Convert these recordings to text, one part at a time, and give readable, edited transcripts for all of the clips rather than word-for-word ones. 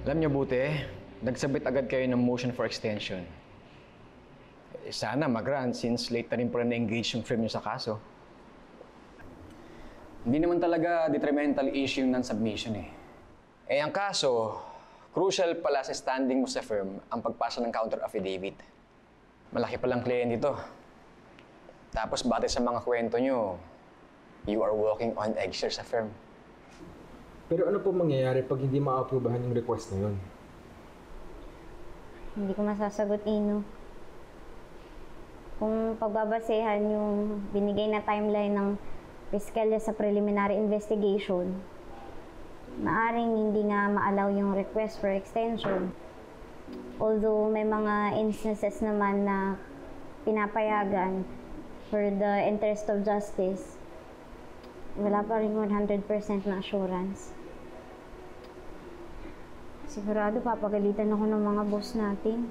Alam niyo buti, nagsabit agad kayo ng motion for extension. Sana mag-grant since late na rin po na-engage yung firm niyo sa kaso. Hindi naman talaga detrimental issue yung non-submission eh. Ang kaso, crucial pala sa standing mo sa firm ang pagpasa ng counter affidavit. Malaki palang kliyente dito. Tapos batay sa mga kwento nyo, you are walking on eggshells sa firm. Pero ano po mangyayari pag hindi ma-aprobahan yung request na yun? Hindi ko masasagot, Ino. Kung pagbabasehan yung binigay na timeline ng piskalya sa preliminary investigation, maaring hindi nga ma-allow yung request for extension. Although may mga instances naman na pinapayagan for the interest of justice, wala pa rin 100% na assurance. Sigurado papagalitan ako ng mga boss natin.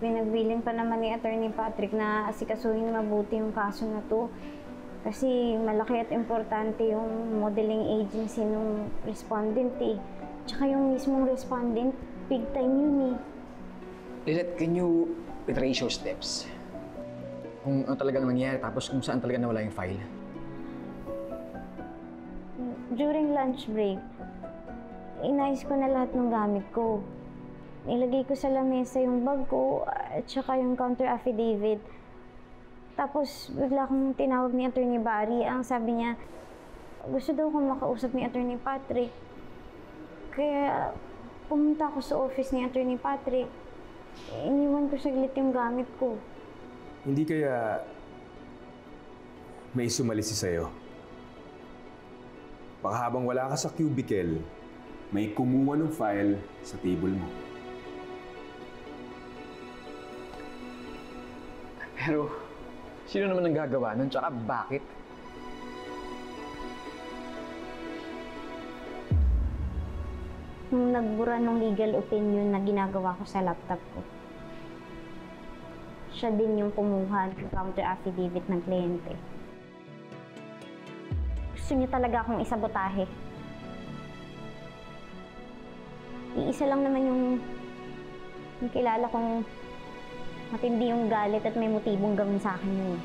Pinagbiling pa naman ni Attorney Patrick na asikasuhin mabuti yung kaso na to. Kasi malaki at importante yung modeling agency ng respondent eh. Tsaka yung mismong respondent, big time yun eh. Lilet, can you retrace your steps? Kung ano talagang nangyari, tapos kung saan talaga nawala yung file? During lunch break, inayos ko na lahat ng gamit ko. Nilagay ko sa lamesa yung bag ko at saka yung counter affidavit. Tapos bigla akong tinawag ni Attorney Barry. Ang sabi niya, gusto daw akong makausap ni Attorney Patrick. Kaya pumunta ako sa office ni Attorney Patrick. Iniwan ko saglit yung gamit ko. Hindi kaya may sumalisi sa'yo? Baka habang wala ka sa cubicle, may kumuha ng file sa table mo. Pero, sino naman ang gagawa nun? Tsaka bakit? Nung nagbura ng legal opinion na ginagawa ko sa laptop ko, siya din yung kumuha ng counter affidavit ng kliyente. Gusto niya talaga akong isabotahe. Iisa lang naman yung kilala kong matindi yung galit at may motibong gawin sa akin yun.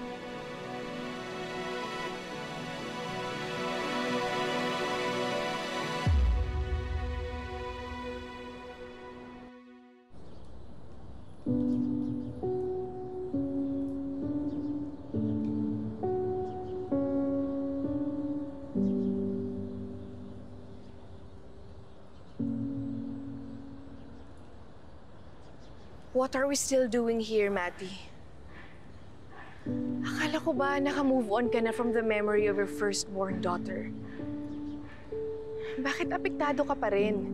What are we still doing here, Matty? Akala ko ba naka-move on ka na from the memory of your firstborn daughter? Bakit apektado ka pa rin?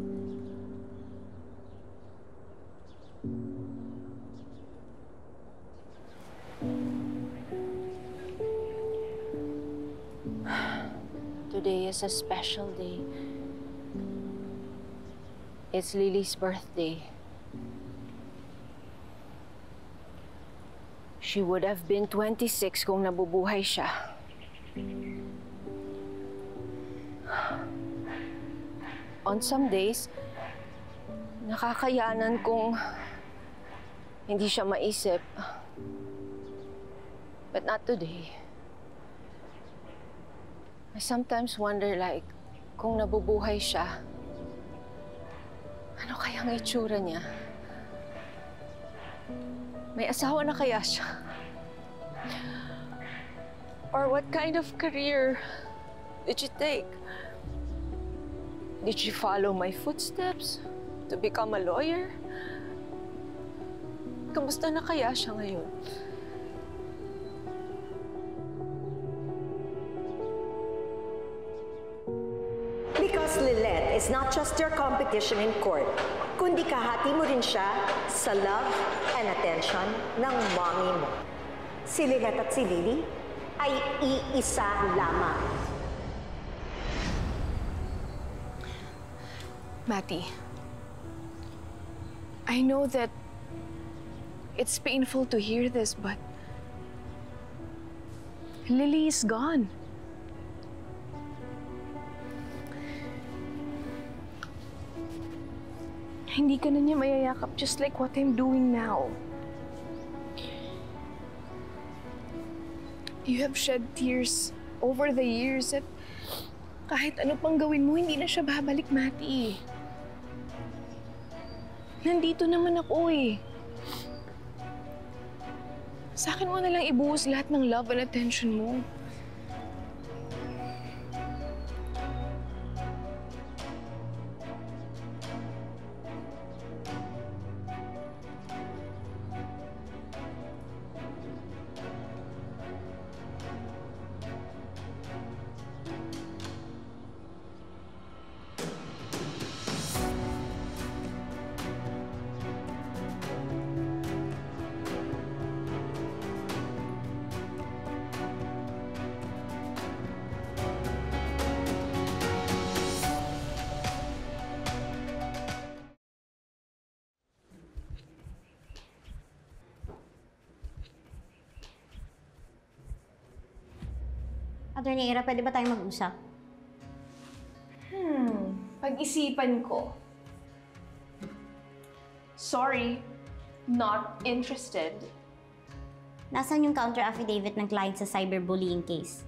Today is a special day. It's Lily's birthday. She would have been 26 kung nabubuhay siya. On some days, nakakayanan kong hindi siya maisip. But not today. I sometimes wonder like, kung nabubuhay siya, ano kayang itsura niya? May asawa na kaya siya? Or what kind of career did she take? Did she follow my footsteps to become a lawyer? Kamusta na kaya siya ngayon? Because Lilette is not just your competition in court, kundi kahati mo rin siya sa love and attention ng mommy mo. Si Lilette at si Lily ay iisa lamang. Matty, I know that it's painful to hear this, but Lily is gone. hindi ka na niya mayayakap just like what I'm doing now. You have shed tears over the years at kahit ano pang gawin mo, hindi na siya babalik, Mati. Nandito naman ako eh. Sa akin mo na lang ibuhos lahat ng love and attention mo. Attorney Ira, pwede ba tayong mag-usap? Pag-isipan ko. Sorry, not interested. Nasaan yung counter affidavit ng client sa cyberbullying case?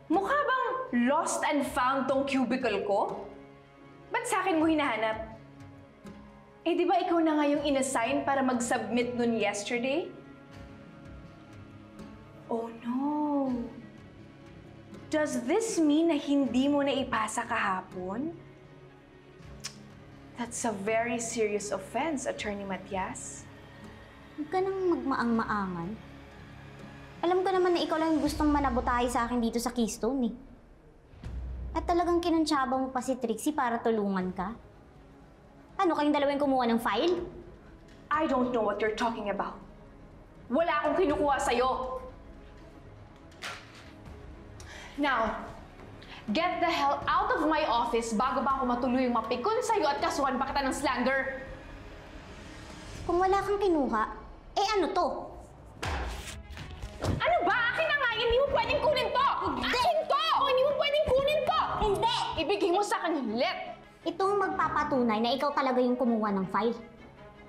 Mukha bang lost and found tong cubicle ko? Ba't sa akin mo hinahanap? Eh, di ba ikaw na nga yung inassign para mag-submit nun yesterday? Oh no! Does this mean na hindi mo na ipasa kahapon? That's a very serious offense, Attorney Matias. Huwag ka nang magmaang-maangan. Alam ko naman na ikaw lang yung gustong manabutahe sa akin dito sa Keystone eh. At talagang kinuntsaba mo pa si Trixie para tulungan ka? Ano, kayong dalawang kumuha ng file? I don't know what you're talking about. Wala akong kinukuha sa'yo. Now, get the hell out of my office bago ba ako matuluyang mapikon sa'yo at kasuhan pa kita ng slander. Kung wala kang kinuha, eh ano to? Ano ba? Akin na nga! Hindi mo pwedeng kunin to! Hindi! Akin to! Hindi mo pwedeng kunin to! Hindi! Ibigay mo sa akin yung let! Ito ang magpapatunay na ikaw talaga yung kumuha ng file.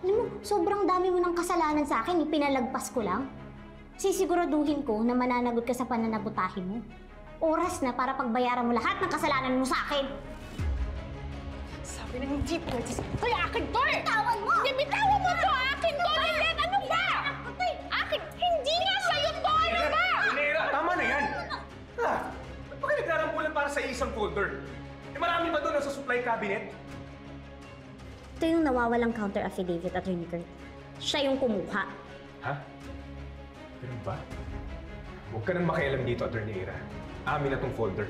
Alam mo, sobrang dami mo ng kasalanan sa akin, ipinalagpas ko lang. Sisiguraduhin ko na mananagot ka sa pananabutahe mo. Oras na para pagbayaran mo lahat ng kasalanan mo sa akin. Sabi na hindi pwede sa'yo. Akin to eh! Bitawan mo! Hindi, bitawan mo to! Akin to! Lilet! Ano ba? Akin! Hindi nga sa'yo to! Ano ba? Nera, tama na yan! Ha? Ba't ba kayo naglarambulan para sa isang folder? Eh marami ba doon sa supply cabinet? Ito yung nawawalang counter affidavit, Attorney Kurt. Siya yung kumuha. Ha? Ganun ba? Huwag ka nang makialam dito, Attorney Ira. Amin na tong folder.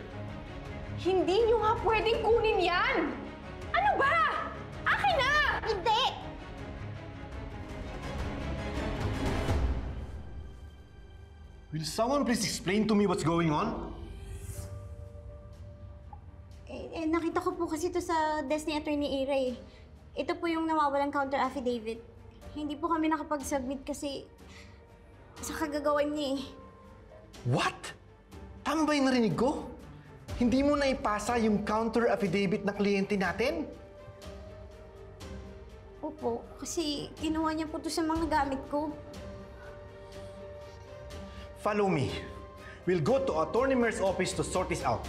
Hindi nyo nga pwedeng kunin yan! Ano ba? Akin na! Hindi! Will someone please explain to me what's going on? Nakita ko po kasi ito sa desk ni Attorney Ira eh. Ito po yung nawawalang counter affidavit. Hindi po kami nakapag-submit kasi sa kagagawan niya eh. What? Tama ba yung narinig ko? Hindi mo na ipasa yung counter affidavit na kliyente natin? Opo, kasi kinuha niya po ito sa mga gamit ko. Follow me. We'll go to Attorney Mer's office to sort this out.